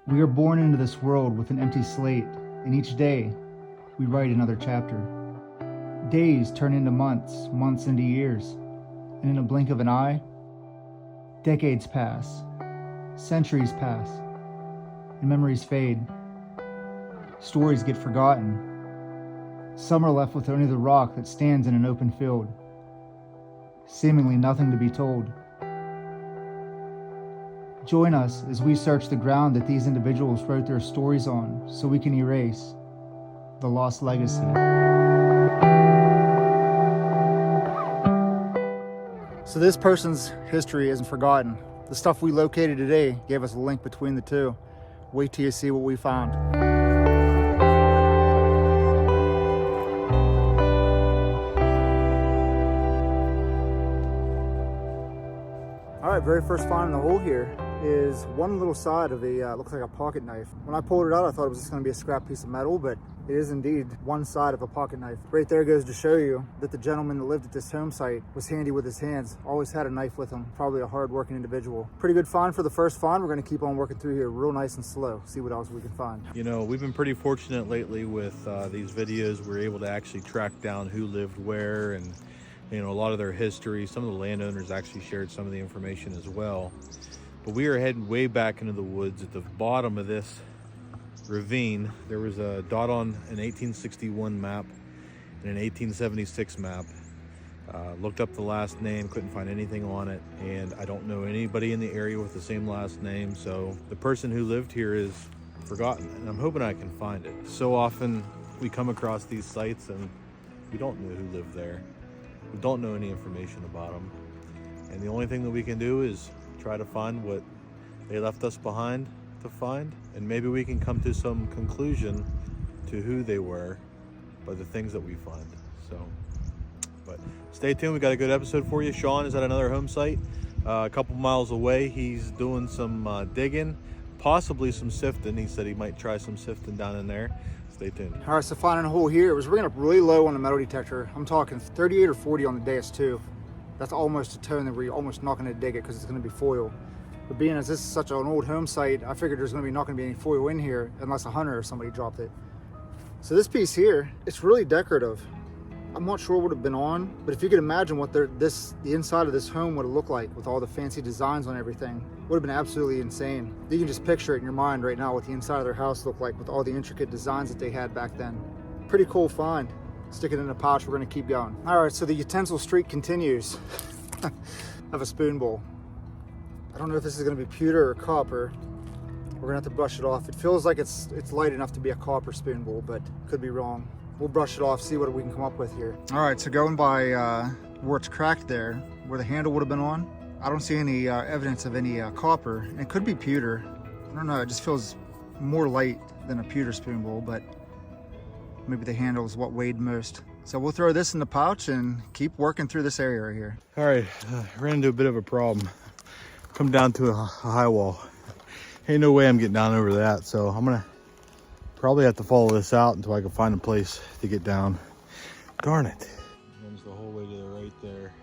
We are born into this world with an empty slate, and each day, we write another chapter. Days turn into months, months into years, and in a blink of an eye, decades pass, centuries pass, and memories fade. Stories get forgotten. Some are left with only the rock that stands in an open field, seemingly nothing to be told. Join us as we search the ground that these individuals wrote their stories on so we can erase the lost legacy. So this person's history isn't forgotten. The stuff we located today gave us a link between the two. Wait till you see what we found. All right, very first find in the hole here is one little side of a, looks like a pocket knife. When I pulled it out, I thought it was just gonna be a scrap piece of metal, but it is indeed one side of a pocket knife. Right there goes to show you that the gentleman that lived at this home site was handy with his hands, always had a knife with him, probably a hard-working individual. Pretty good find for the first find. We're gonna keep on working through here real nice and slow, see what else we can find. You know, we've been pretty fortunate lately with these videos. We're able to actually track down who lived where and you know, a lot of their history. Some of the landowners actually shared some of the information as well. But we are heading way back into the woods. At the bottom of this ravine, there was a dot on an 1861 map and an 1876 map. Looked up the last name, couldn't find anything on it, and I don't know anybody in the area with the same last name, so the person who lived here is forgotten, and I'm hoping I can find it. So often we come across these sites and we don't know who lived there. We don't know any information about them, and the only thing that we can do is try to find what they left us behind to find, and maybe we can come to some conclusion to who they were by the things that we find. So, but stay tuned, we got a good episode for you. Sean is at another home site a couple miles away. He's doing some digging, possibly some sifting. He said he might try some sifting down in there. Stay tuned. All right, so finding a hole here, it was ringing up really low on the metal detector. I'm talking 38 or 40 on the DS2. That's almost a tone that we're almost not going to dig it because it's going to be foil. But being as this is such an old home site, I figured there's not going to be any foil in here unless a hunter or somebody dropped it. So this piece here, it's really decorative. I'm not sure what it would have been on, but if you could imagine what the inside of this home would have looked like with all the fancy designs on everything, it would have been absolutely insane. You can just picture it in your mind right now what the inside of their house looked like with all the intricate designs that they had back then. Pretty cool find. Stick it in a pouch, we're gonna keep going. All right, so the utensil streak continues. I have a spoon bowl. I don't know if this is gonna be pewter or copper. We're gonna have to brush it off. It feels like it's light enough to be a copper spoon bowl, but could be wrong. We'll brush it off, see what we can come up with here. All right, so going by where it's cracked there, where the handle would have been on, I don't see any evidence of any copper. And it could be pewter. I don't know, it just feels more light than a pewter spoon bowl, but maybe the handle is what weighed most. So we'll throw this in the pouch and keep working through this area right here. All right, ran into a bit of a problem. Come down to a high wall. Ain't no way I'm getting down over that, so I'm gonna probably have to follow this out until I can find a place to get down. Darn it. Runs the whole way to the right there.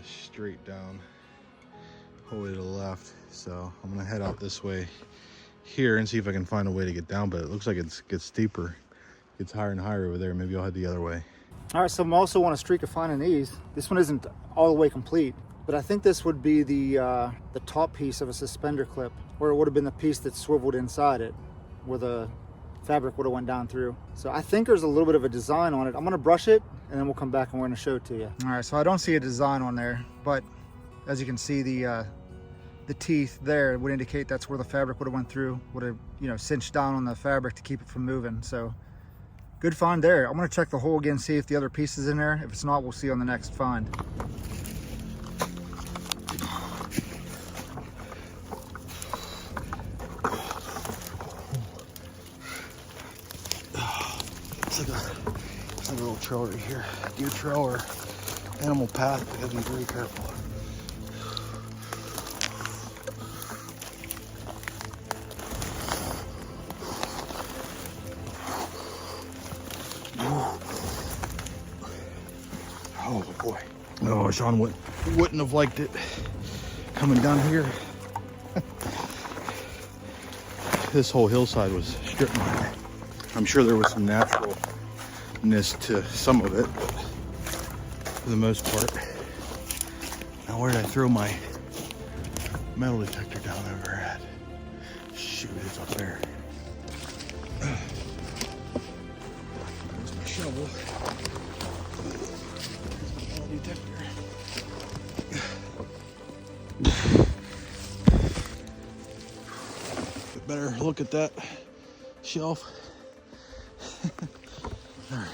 Straight down, whole way to the left. So I'm gonna head out this way here and see if I can find a way to get down, but it looks like it gets steeper. It gets higher and higher over there. Maybe I'll head the other way. All right, so I'm also on a streak of finding these. This one isn't all the way complete, but I think this would be the top piece of a suspender clip, or it would have been the piece that swiveled inside it, where the fabric would have went down through. So I think there's a little bit of a design on it. I'm gonna brush it and then we'll come back and we're gonna show it to you. All right, so I don't see a design on there, but as you can see, the teeth there would indicate that's where the fabric would have went through, would have, you know, cinched down on the fabric to keep it from moving. So good find there. I'm gonna check the hole again, see if the other piece is in there. If it's not, we'll see on the next find. It's like a little trail right here. Deer trail or animal path, but you gotta be very careful. Oh boy. No, Sean wouldn't have liked it coming down here. this whole hillside was strip mined. I'm sure there was some naturalness to some of it, but for the most part. Now where did I throw my metal detector down over at? Shoot, it's up there. There's my shovel. Metal detector. Better look at that shelf. All right.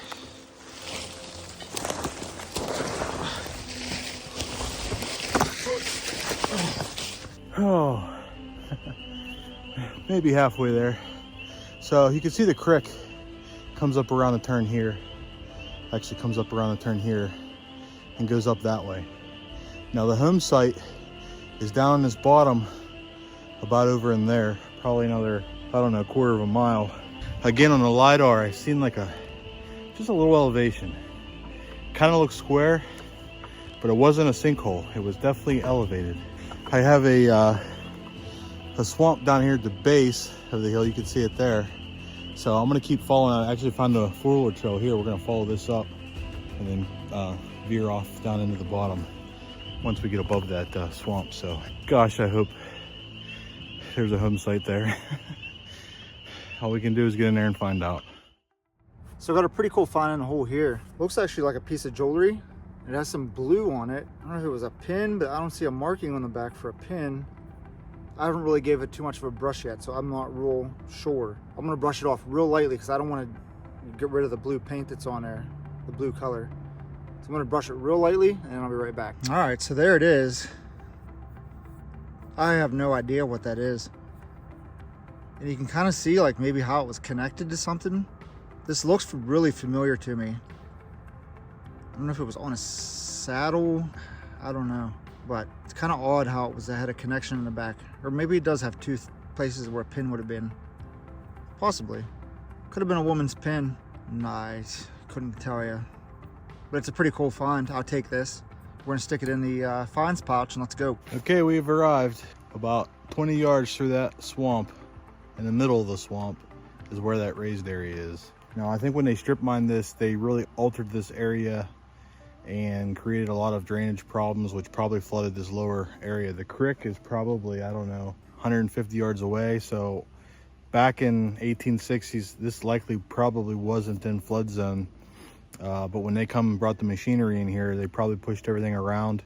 Oh, maybe halfway there. So you can see the creek comes up around the turn here. Actually comes up around the turn here and goes up that way. Now the home site is down in this bottom, about over in there. Probably another, I don't know, a quarter of a mile. Again, on the LiDAR, I seen like just a little elevation. Kind of looks square, but it wasn't a sinkhole. It was definitely elevated. I have a swamp down here at the base of the hill. You can see it there. So I'm gonna keep following. I actually found a forward trail here. We're gonna follow this up and then veer off down into the bottom once we get above that swamp. So gosh, I hope there's a home site there. All we can do is get in there and find out. So I got a pretty cool find in the hole here. Looks actually like a piece of jewelry. It has some blue on it. I don't know if it was a pin, but I don't see a marking on the back for a pin. I haven't really gave it too much of a brush yet, so I'm not real sure. I'm gonna brush it off real lightly because I don't want to get rid of the blue paint that's on there, the blue color. So I'm gonna brush it real lightly and I'll be right back. All right, so there it is. I have no idea what that is. And you can kind of see like maybe how it was connected to something. This looks really familiar to me. I don't know if it was on a saddle. I don't know, but it's kind of odd how it had a connection in the back. Or maybe it does have two places where a pin would have been. Possibly. Could have been a woman's pin. Nice, couldn't tell you. But it's a pretty cool find. I'll take this. We're gonna stick it in the finds pouch and let's go. Okay, we've arrived about 20 yards through that swamp. In the middle of the swamp is where that raised area is. Now, I think when they strip mined this, they really altered this area and created a lot of drainage problems, which probably flooded this lower area. The creek is probably, I don't know, 150 yards away. So back in 1860s, this likely probably wasn't in flood zone. But when they come and brought the machinery in here, they probably pushed everything around.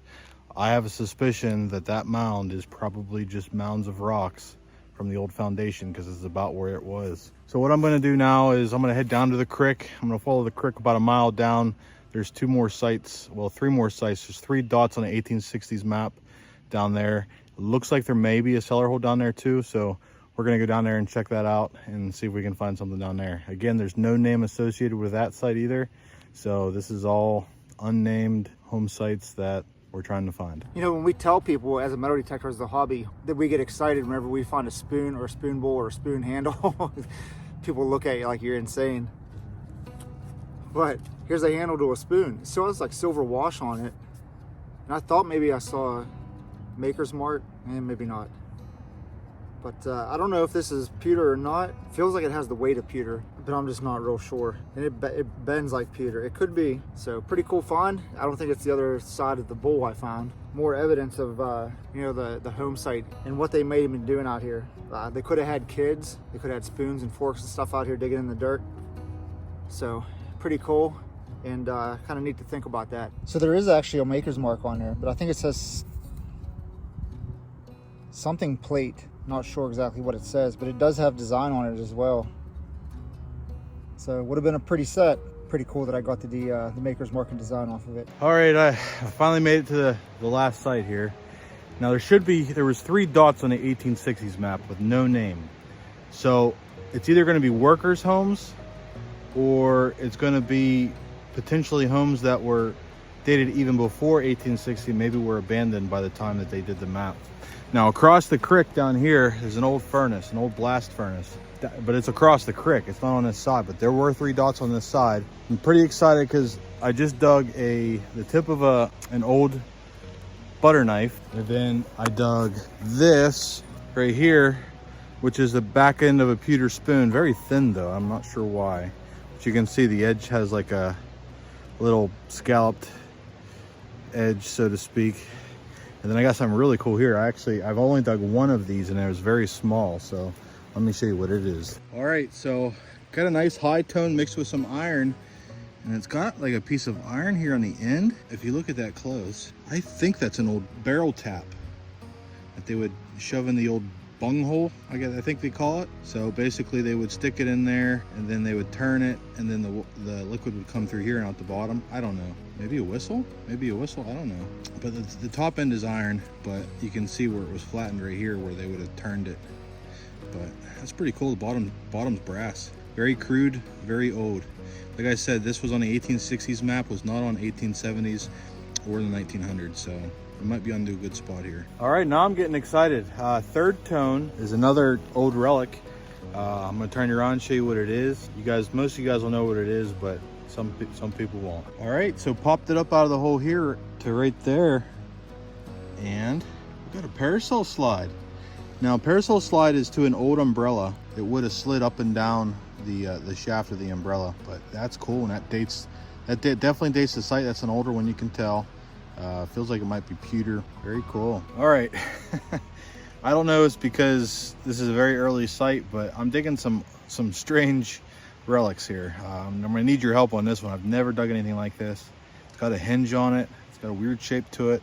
I have a suspicion that that mound is probably just mounds of rocks from the old foundation because it's about where it was. So what I'm going to do now is I'm going to head down to the creek. I'm going to follow the creek about a mile down. There's two more sites, well, three more sites. There's 3 dots on the 1860s map down there. It looks like there may be a cellar hole down there too. So we're going to go down there and check that out and see if we can find something down there. Again, there's no name associated with that site either. So this is all unnamed home sites that we're trying to find. You know, when we tell people as a metal detector as the hobby that we get excited whenever we find a spoon or a spoon bowl or a spoon handle, people look at you like you're insane. But here's a handle to a spoon. It still has like silver wash on it. And I thought maybe I saw a maker's mark, and maybe not. But I don't know if this is pewter or not. It feels like it has the weight of pewter, but I'm just not real sure. And it bends like pewter. It could be. So pretty cool find. I don't think it's the other side of the bowl I found. More evidence of you know, the home site and what they may have been doing out here. They could have had kids. They could have had spoons and forks and stuff out here digging in the dirt. So pretty cool, and kind of neat to think about that. So there is actually a maker's mark on there, but I think it says something plate. Not sure exactly what it says, but it does have design on it as well. So it would have been a pretty set. Pretty cool that I got the maker's mark and design off of it. All right, I finally made it to the last site here. Now there was 3 dots on the 1860s map with no name. So it's either going to be workers' homes or it's going to be potentially homes that were dated even before 1860, maybe were abandoned by the time that they did the map. Now across the creek down here is an old furnace, an old blast furnace, but it's across the creek. It's not on this side, but there were 3 dots on this side. I'm pretty excited because I just dug the tip of an old butter knife, and then I dug this right here which is the back end of a pewter spoon. Very thin though, I'm not sure why. But you can see the edge has like a little scalloped edge, so to speak. And then I got something really cool here. I've only dug one of these and it was very small, so let me show you what it is. All right, so got a nice high tone mixed with some iron, and it's got like a piece of iron here on the end. If you look at that close, I think that's an old barrel tap that they would shove in the old bung hole, I think they call it. So basically they would stick it in there and then they would turn it, and then the liquid would come through here and out the bottom. I don't know, maybe a whistle, I don't know. But the top end is iron, but you can see where it was flattened right here where they would have turned it. But that's pretty cool. The bottom's brass. Very crude, very old. Like I said, this was on the 1860s map, was not on 1870s or the 1900s, so we might be onto a good spot here. All right, now I'm getting excited. Third tone is another old relic. I'm gonna turn you around and show you what it is. Most of you guys will know what it is, but some people won't. All right, so popped it up out of the hole here to right there, and we got a parasol slide. Now, parasol slide is to an old umbrella. It would have slid up and down the shaft of the umbrella, but that's cool, and that definitely dates the site. That's an older one, you can tell. Feels like it might be pewter. Very cool. All right. I don't know, it's because this is a very early site, but I'm digging some strange relics here. I'm gonna need your help on this one. I've never dug anything like this. It's got a hinge on it. It's got a weird shape to it.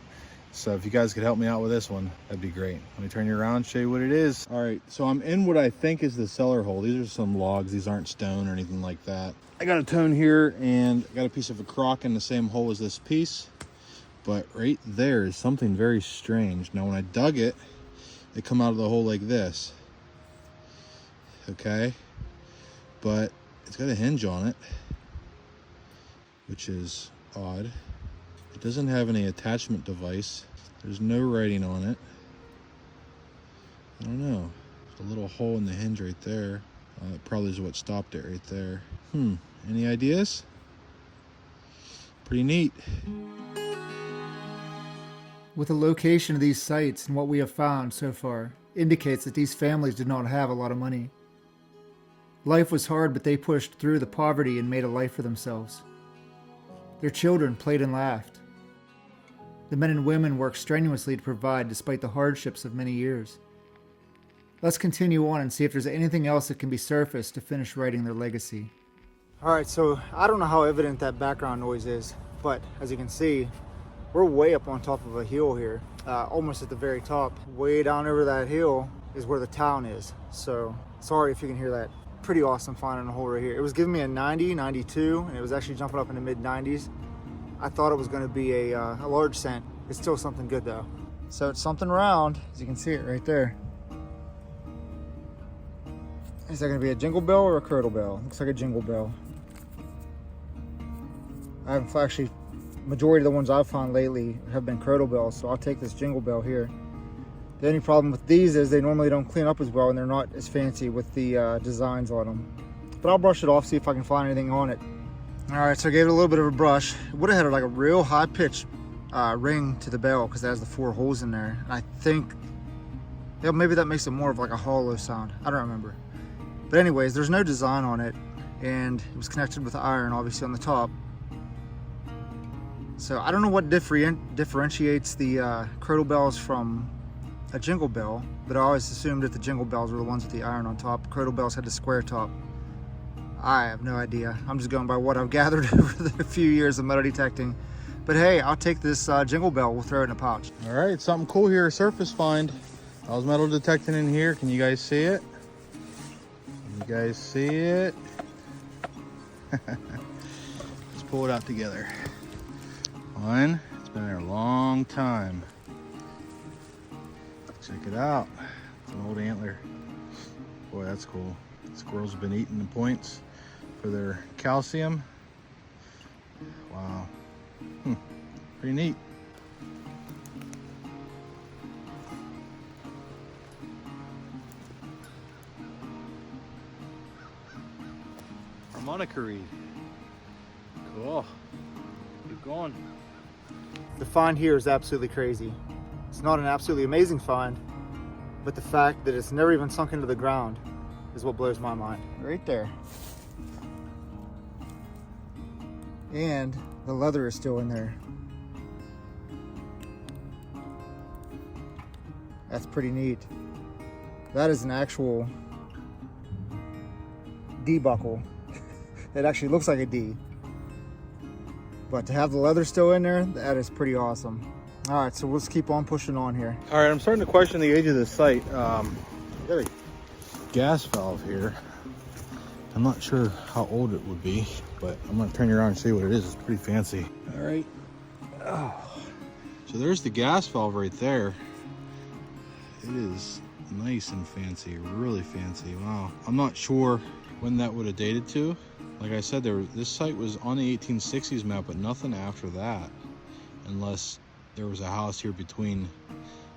So if you guys could help me out with this one, that'd be great. Let me turn you around, show you what it is. All right, so I'm in what I think is the cellar hole. These are some logs. These aren't stone or anything like that. I got a tone here, and I got a piece of a crock in the same hole as this piece. But right there is something very strange. Now, when I dug it, it come out of the hole like this. Okay? But it's got a hinge on it, which is odd. It doesn't have any attachment device. There's no writing on it. I don't know. There's a little hole in the hinge right there. That probably is what stopped it right there. Any ideas? Pretty neat. With the location of these sites and what we have found so far indicates that these families did not have a lot of money. Life was hard, but they pushed through the poverty and made a life for themselves. Their children played and laughed. The men and women worked strenuously to provide despite the hardships of many years. Let's continue on and see if there's anything else that can be surfaced to finish writing their legacy. Alright, so I don't know how evident that background noise is, but as you can see, we're way up on top of a hill here, almost at the very top. Way down over that hill is where the town is, so sorry if you can hear that. Pretty awesome finding a hole right here. It was giving me a 90, 92, and it was actually jumping up in the mid 90s. I thought it was going to be a large cent. It's still something good though. So it's something round, as you can see it right there. Is that going to be a jingle bell or a curdle bell? Looks like a jingle bell. I've actually, majority of the ones I've found lately have been curdle bells, so I'll take this jingle bell here. The only problem with these is they normally don't clean up as well, and they're not as fancy with the designs on them. But I'll brush it off, see if I can find anything on it. All right, so I gave it a little bit of a brush. It would have had like a real high pitched ring to the bell because it has the 4 holes in there. And I think, yeah, maybe that makes it more of like a hollow sound. I don't remember. But anyways, there's no design on it, and it was connected with iron, obviously, on the top. So I don't know what differentiates the curdle bells from a jingle bell, but I always assumed that the jingle bells were the ones with the iron on top. Curdle bells had the square top. I have no idea. I'm just going by what I've gathered over the few years of metal detecting. But hey, I'll take this jingle bell. We'll throw it in a pouch. All right, something cool here, surface find. I was metal detecting in here. Can you guys see it? Can you guys see it? Let's pull it out together. One, it's been there a long time. Check it out. It's an old antler. Boy, that's cool. Squirrels have been eating the points for their calcium. Wow. Pretty neat. Harmonica reed. Cool. Keep going. The find here is absolutely crazy. It's not an absolutely amazing find, but the fact that it's never even sunk into the ground is what blows my mind. Right there. And the leather is still in there. That's pretty neat. That is an actual D buckle. It actually looks like a D. But to have the leather still in there, that is pretty awesome. All right, so let's keep on pushing on here. All right, I'm starting to question the age of this site. We got a gas valve here. I'm not sure how old it would be, but I'm gonna turn you around and see what it is. It's pretty fancy. All right. Oh. So there's the gas valve right there. It is nice and fancy, really fancy. Wow. I'm not sure when that would have dated to. Like I said, this site was on the 1860s map, but nothing after that, unless there was a house here between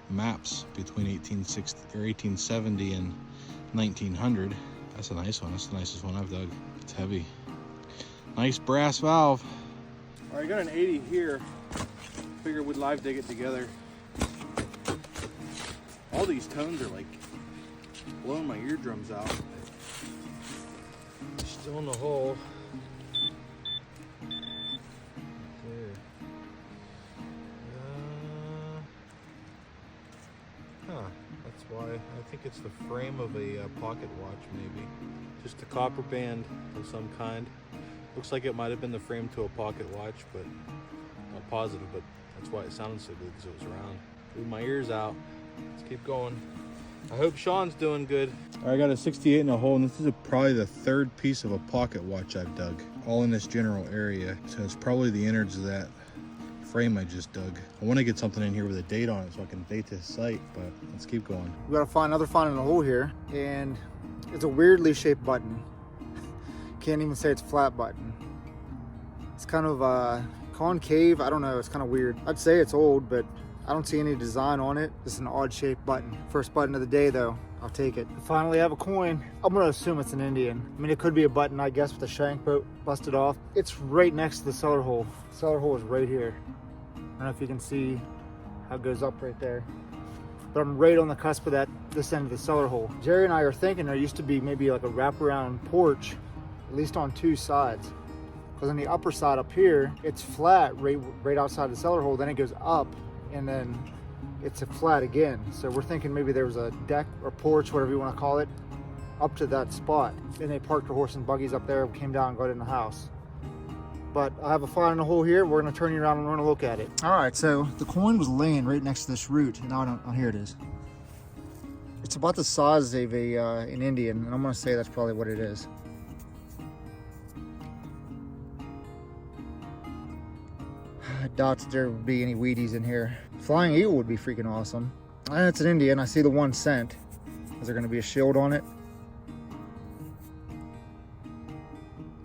maps between 1860 or 1870 and 1900. That's a nice one. That's the nicest one I've dug. It's heavy. Nice brass valve. All right, I got an 80 here. Figured we'd live dig it together. All these tones are like blowing my eardrums out. Still in the hole. There. That's why. I think it's the frame of a pocket watch, maybe. Just a copper band of some kind. Looks like it might have been the frame to a pocket watch, but not positive, but that's why it sounded so good, because it was round. Blew my ears out. Let's keep going. I hope Sean's doing good. All right, I got a 68 in a hole, and this is probably the third piece of a pocket watch I've dug, all in this general area. So it's probably the innards of that frame I just dug. I want to get something in here with a date on it so I can date this site, but let's keep going. We got to find another find in the hole here, and it's a weirdly shaped button. Can't even say it's a flat button. It's kind of concave. I don't know. It's kind of weird. I'd say it's old, but I don't see any design on it. Just an odd shaped button. First button of the day though. I'll take it. I finally have a coin. I'm gonna assume it's an Indian. I mean, it could be a button, I guess, with the shank busted off. It's right next to the cellar hole. The cellar hole is right here. I don't know if you can see how it goes up right there. But I'm right on the cusp of this end of the cellar hole. Jerry and I are thinking there used to be maybe like a wraparound porch, at least on two sides. Because on the upper side up here, it's flat right outside the cellar hole, then it goes up, and then it's a flat again. So we're thinking maybe there was a deck or porch, whatever you want to call it, up to that spot. And they parked their horse and buggies up there, came down and got in the house. But I have a find in the hole here. We're gonna turn you around and we're gonna look at it. All right, so the coin was laying right next to this root, and oh, here it is. It's about the size of an Indian, and I'm gonna say that's probably what it is. I doubt there would be any Wheaties in here. Flying eagle would be freaking awesome. And it's an Indian. I see the 1 cent. Is there going to be a shield on it?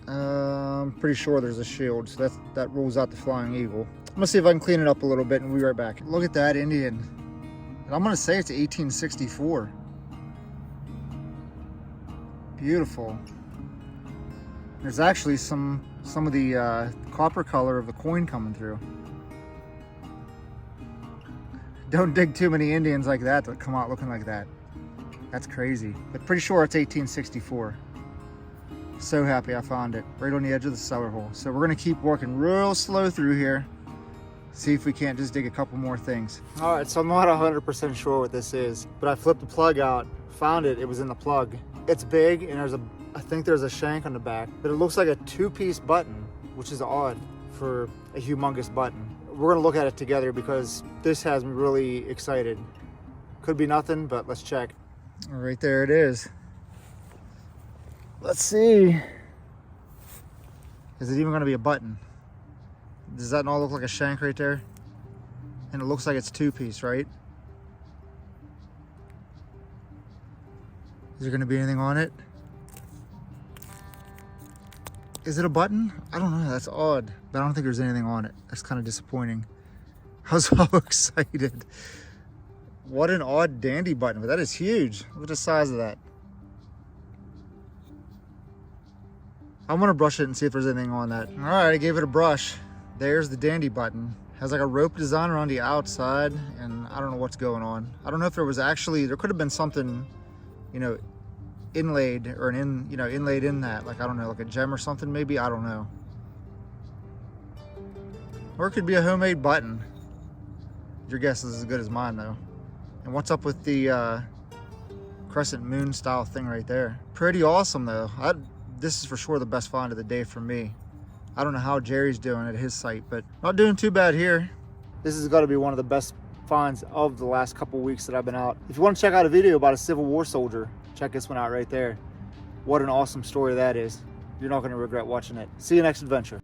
I'm pretty sure there's a shield, so that rules out the flying eagle. I'm gonna see if I can clean it up a little bit and we'll be right back. Look at that Indian. And I'm gonna say it's 1864. Beautiful. There's actually some of the copper color of the coin coming through. Don't dig too many Indians like that come out looking like that. That's crazy. But pretty sure it's 1864. So happy I found it right on the edge of the cellar hole. So we're gonna keep working real slow through here. See if we can't just dig a couple more things. All right, so I'm not 100% sure what this is, but I flipped the plug out, found it, it was in the plug. It's big and I think there's a shank on the back, but it looks like a 2-piece button, which is odd for a humongous button. We're gonna look at it together because this has me really excited. Could be nothing, but let's check. Right there it is. Let's see. Is it even gonna be a button? Does that not look like a shank right there? And it looks like it's 2-piece, right? Is there gonna be anything on it? Is it a button? I don't know, that's odd. But I don't think there's anything on it. That's kind of disappointing. I was so excited. What an odd dandy button, but that is huge. Look at the size of that. I'm gonna brush it and see if there's anything on that. All right, I gave it a brush. There's the dandy button. Has like a rope design around the outside, and I don't know what's going on. I don't know if there was actually, there could have been something, you know, inlaid or inlaid in that. Like, I don't know, like a gem or something maybe, I don't know. Or it could be a homemade button. Your guess is as good as mine though. And what's up with the crescent moon style thing right there? Pretty awesome though. This is for sure the best find of the day for me. I don't know how Jerry's doing at his site, but not doing too bad here. This has got to be one of the best finds of the last couple weeks that I've been out. If you want to check out a video about a Civil War soldier, check this one out right there. What an awesome story that is. You're not going to regret watching it. See you next adventure.